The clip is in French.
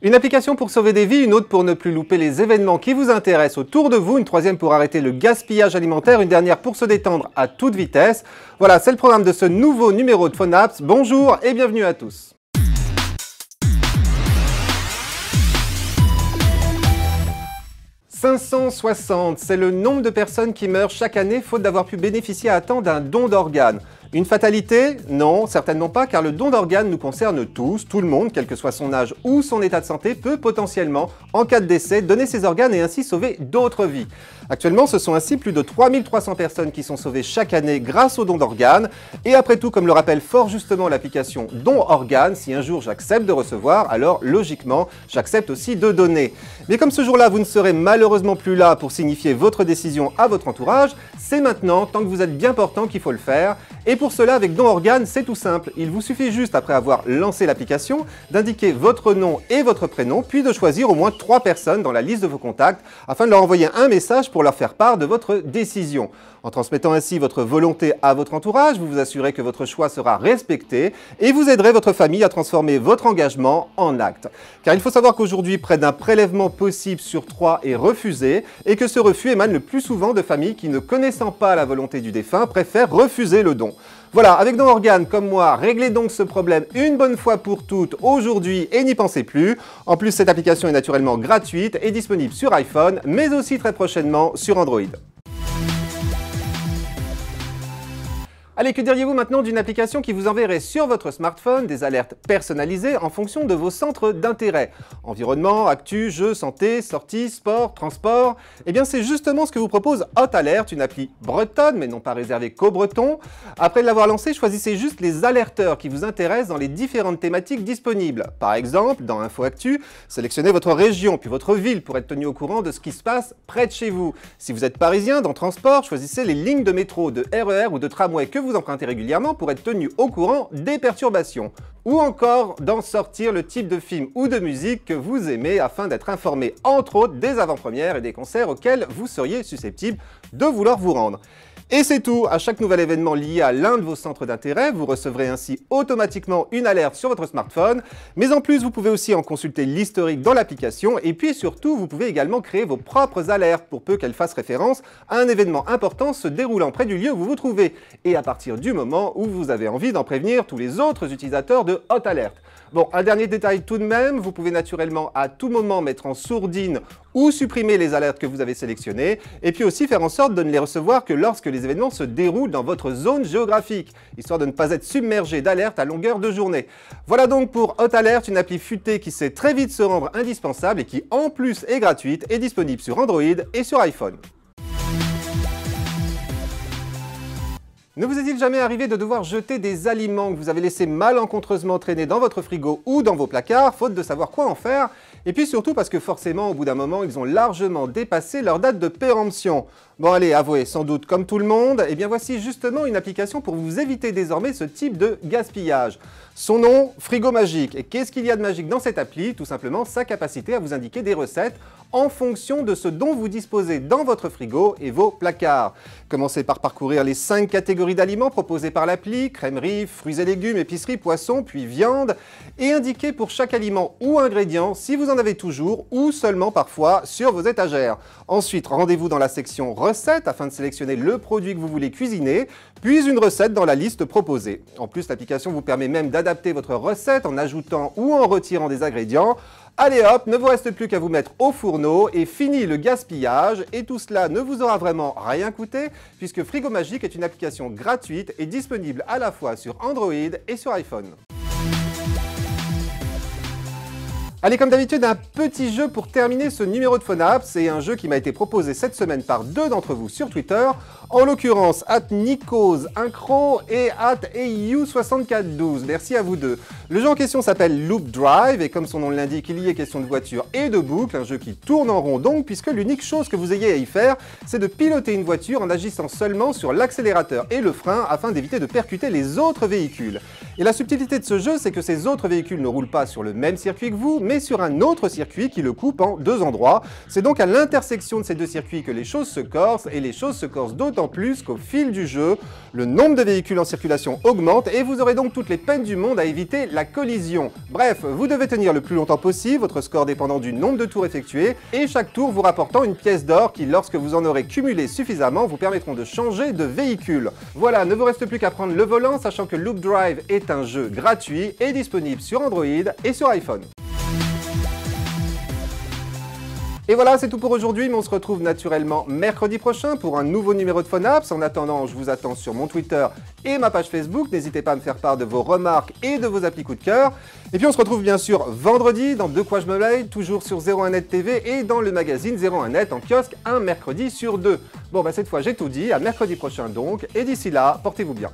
Une application pour sauver des vies, une autre pour ne plus louper les événements qui vous intéressent autour de vous, une troisième pour arrêter le gaspillage alimentaire, une dernière pour se détendre à toute vitesse. Voilà, c'est le programme de ce nouveau numéro de PhoneApps. Bonjour et bienvenue à tous. « 560, c'est le nombre de personnes qui meurent chaque année faute d'avoir pu bénéficier à temps d'un don d'organes. Une fatalité? Non, certainement pas, car le don d'organes nous concerne tous, tout le monde, quel que soit son âge ou son état de santé, peut potentiellement, en cas de décès, donner ses organes et ainsi sauver d'autres vies. Actuellement, ce sont ainsi plus de 3300 personnes qui sont sauvées chaque année grâce au don d'organes. Et après tout, comme le rappelle fort justement l'application Don Organes, si un jour j'accepte de recevoir, alors logiquement, j'accepte aussi de donner. Mais comme ce jour-là, vous ne serez malheureusement plus là pour signifier votre décision à votre entourage, c'est maintenant, tant que vous êtes bien portant, qu'il faut le faire. Et pour cela, avec Don Organes, c'est tout simple. Il vous suffit juste, après avoir lancé l'application, d'indiquer votre nom et votre prénom, puis de choisir au moins 3 personnes dans la liste de vos contacts, afin de leur envoyer un message pour leur faire part de votre décision. En transmettant ainsi votre volonté à votre entourage, vous vous assurez que votre choix sera respecté et vous aiderez votre famille à transformer votre engagement en acte. Car il faut savoir qu'aujourd'hui, près d'un prélèvement possible sur 3 est refusé et que ce refus émane le plus souvent de familles qui, ne connaissant pas la volonté du défunt, préfèrent refuser le don. Voilà, avec Don Organes comme moi, réglez donc ce problème une bonne fois pour toutes aujourd'hui et n'y pensez plus. En plus, cette application est naturellement gratuite et disponible sur iPhone, mais aussi très prochainement sur Android. Allez, que diriez-vous maintenant d'une application qui vous enverrait sur votre smartphone des alertes personnalisées en fonction de vos centres d'intérêt? Environnement, actu, jeux, santé, sorties, sport, transport. Eh bien, c'est justement ce que vous propose Hot Alert, une appli bretonne, mais non pas réservée qu'aux Bretons. Après l'avoir lancée, choisissez juste les alerteurs qui vous intéressent dans les différentes thématiques disponibles. Par exemple, dans Info Actu, sélectionnez votre région puis votre ville pour être tenu au courant de ce qui se passe près de chez vous. Si vous êtes parisien, dans Transport, choisissez les lignes de métro, de RER ou de tramway que vous empruntez régulièrement pour être tenu au courant des perturbations. Ou encore d'en sortir le type de film ou de musique que vous aimez afin d'être informé entre autres des avant-premières et des concerts auxquels vous seriez susceptible de vouloir vous rendre. Et c'est tout, à chaque nouvel événement lié à l'un de vos centres d'intérêt, vous recevrez ainsi automatiquement une alerte sur votre smartphone, mais en plus vous pouvez aussi en consulter l'historique dans l'application et puis surtout vous pouvez également créer vos propres alertes pour peu qu'elles fassent référence à un événement important se déroulant près du lieu où vous vous trouvez et à partir du moment où vous avez envie d'en prévenir tous les autres utilisateurs de Hot Alert. Bon, un dernier détail tout de même, vous pouvez naturellement à tout moment mettre en sourdine ou supprimer les alertes que vous avez sélectionnées, et puis aussi faire en sorte de ne les recevoir que lorsque les événements se déroulent dans votre zone géographique, histoire de ne pas être submergé d'alertes à longueur de journée. Voilà donc pour Hot Alert, une appli futée qui sait très vite se rendre indispensable et qui en plus est gratuite et disponible sur Android et sur iPhone. Ne vous est-il jamais arrivé de devoir jeter des aliments que vous avez laissés malencontreusement traîner dans votre frigo ou dans vos placards, faute de savoir quoi en faire? Et puis surtout parce que forcément, au bout d'un moment, ils ont largement dépassé leur date de péremption. Bon allez, avouez, sans doute comme tout le monde, et bien voici justement une application pour vous éviter désormais ce type de gaspillage. Son nom, Frigo Magique. Et qu'est-ce qu'il y a de magique dans cette appli? Tout simplement sa capacité à vous indiquer des recettes en fonction de ce dont vous disposez dans votre frigo et vos placards. Commencez par parcourir les 5 catégories d'aliments proposées par l'appli, crèmerie, fruits et légumes, épicerie, poisson, puis viande, et indiquez pour chaque aliment ou ingrédient si vous en avez toujours ou seulement parfois sur vos étagères. Ensuite, rendez-vous dans la section recettes afin de sélectionner le produit que vous voulez cuisiner, puis une recette dans la liste proposée. En plus, l'application vous permet même d'adapter votre recette en ajoutant ou en retirant des ingrédients. Allez hop, ne vous reste plus qu'à vous mettre au fourneau et fini le gaspillage. Et tout cela ne vous aura vraiment rien coûté puisque Frigo Magique est une application gratuite et disponible à la fois sur Android et sur iPhone. Allez, comme d'habitude, un petit jeu pour terminer ce numéro de PhoneApps. C'est un jeu qui m'a été proposé cette semaine par 2 d'entre vous sur Twitter, en l'occurrence @NikosIncro et @EU6412. Merci à vous deux. Le jeu en question s'appelle Loop Drive et comme son nom l'indique, il y est question de voiture et de boucle, un jeu qui tourne en rond donc, puisque l'unique chose que vous ayez à y faire, c'est de piloter une voiture en agissant seulement sur l'accélérateur et le frein afin d'éviter de percuter les autres véhicules. Et la subtilité de ce jeu, c'est que ces autres véhicules ne roulent pas sur le même circuit que vous, mais mais sur un autre circuit qui le coupe en deux endroits. C'est donc à l'intersection de ces deux circuits que les choses se corsent, et les choses se corsent d'autant plus qu'au fil du jeu, le nombre de véhicules en circulation augmente et vous aurez donc toutes les peines du monde à éviter la collision. Bref, vous devez tenir le plus longtemps possible, votre score dépendant du nombre de tours effectués, et chaque tour vous rapportant une pièce d'or qui, lorsque vous en aurez cumulé suffisamment, vous permettront de changer de véhicule. Voilà, ne vous reste plus qu'à prendre le volant, sachant que Loop Drive est un jeu gratuit et disponible sur Android et sur iPhone. Et voilà, c'est tout pour aujourd'hui, mais on se retrouve naturellement mercredi prochain pour un nouveau numéro de PhoneApps. En attendant, je vous attends sur mon Twitter et ma page Facebook. N'hésitez pas à me faire part de vos remarques et de vos applis coup de cœur. Et puis on se retrouve bien sûr vendredi dans De quoi je me mêle, toujours sur 01net TV et dans le magazine 01net en kiosque un mercredi sur deux. Bon, bah cette fois j'ai tout dit, à mercredi prochain donc, et d'ici là, portez-vous bien.